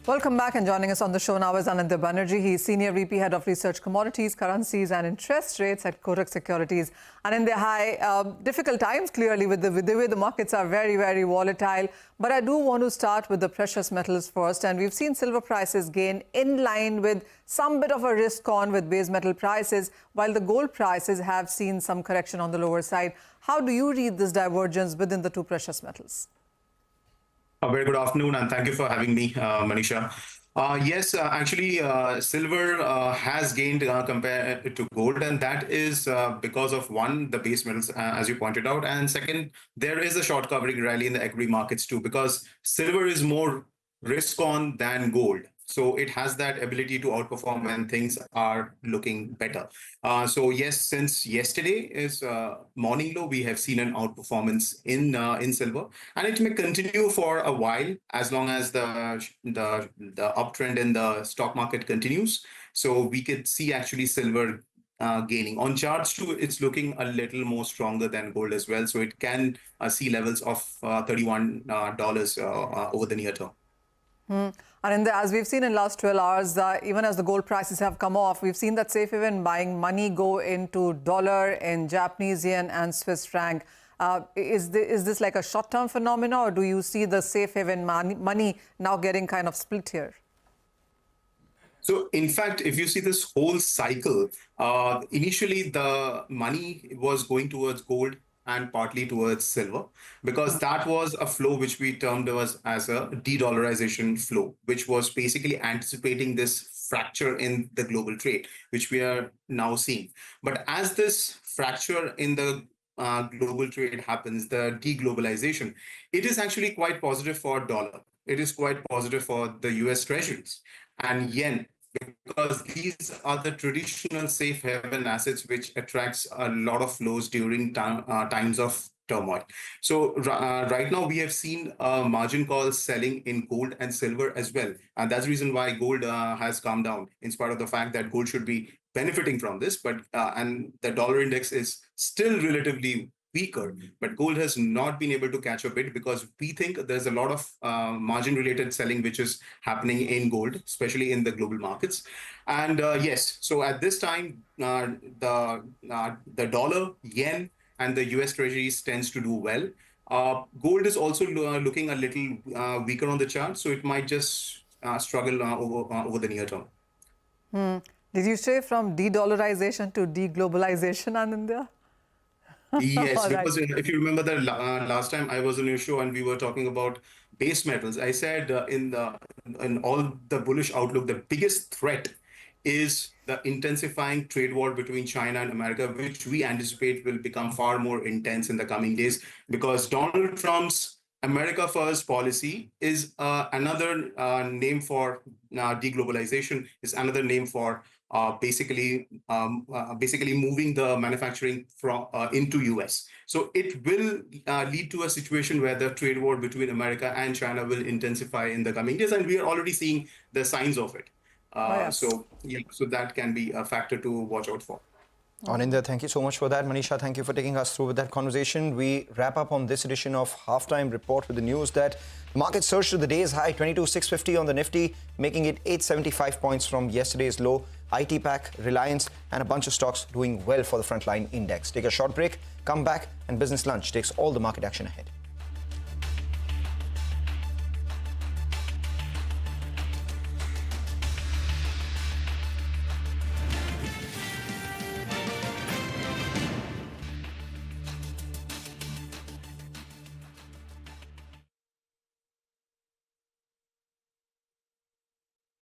Welcome back, and joining us on the show now is Anindya Banerjee. He's Senior VP, Head of Research, Commodities, Currencies and Interest Rates at Kotak Securities. Anindya, hi. Difficult times, clearly, with the way the markets are very, very volatile. But I do want to start with the precious metals first. And we've seen silver prices gain in line with some bit of a risk on with base metal prices, while the gold prices have seen some correction on the lower side. How do you read this divergence within the two precious metals? A very good afternoon, and thank you for having me, Manisha. Yes, actually, silver has gained compared to gold, and that is because of, one, the base metals, as you pointed out, and second, there is a short covering rally in the equity markets too, because silver is more risk on than gold. So it has that ability to outperform when things are looking better. So yes, since yesterday is morning low, we have seen an outperformance in silver, and it may continue for a while as long as the uptrend in the stock market continues. So we could see actually silver gaining. On charts too, it's looking a little more stronger than gold as well. So it can see levels of $31 over the near term. And as we've seen in the last 12 hours, even as the gold prices have come off, we've seen that safe haven buying money go into dollar, in Japanese yen and Swiss franc. Is this like a short-term phenomena, or do you see the safe haven money now getting kind of split here? So, in fact, if you see this whole cycle, initially the money was going towards gold and partly towards silver, because that was a flow which we termed as a de-dollarization flow, which was basically anticipating this fracture in the global trade, which we are now seeing. But as this fracture in the global trade happens, the de-globalisation, it is actually quite positive for dollar. It is quite positive for the US treasuries and yen, because these are the traditional safe haven assets which attracts a lot of flows during times of turmoil. So right now we have seen margin calls selling in gold and silver as well. And that's the reason why gold has come down, in spite of the fact that gold should be benefiting from this. But and the dollar index is still relatively weaker, but gold has not been able to catch up it, because we think there's a lot of margin-related selling which is happening in gold, especially in the global markets. And yes, so at this time, the dollar, yen, and the US treasuries tends to do well. Gold is also looking a little weaker on the chart, so it might just struggle over the near term. Did you say from de-dollarization to de-globalization, Anindya? Yes, because if you remember the last time I was on your show and we were talking about base metals, I said in all the bullish outlook, the biggest threat is the intensifying trade war between China and America, which we anticipate will become far more intense in the coming days, because Donald Trump's America First policy is another name for de-globalization, is another name for basically moving the manufacturing from into US. So it will lead to a situation where the trade war between America and China will intensify in the coming days, and we are already seeing the signs of it. So yeah, so that can be a factor to watch out for. Anindya, thank you so much for that. Manisha, thank you for taking us through with that conversation. We wrap up on this edition of Halftime Report with the news that the market surged to the day's high, 22,650 on the Nifty, making it 875 points from yesterday's low. IT Pack, Reliance, and a bunch of stocks doing well for the frontline index. Take a short break, come back, and Business Lunch takes all the market action ahead.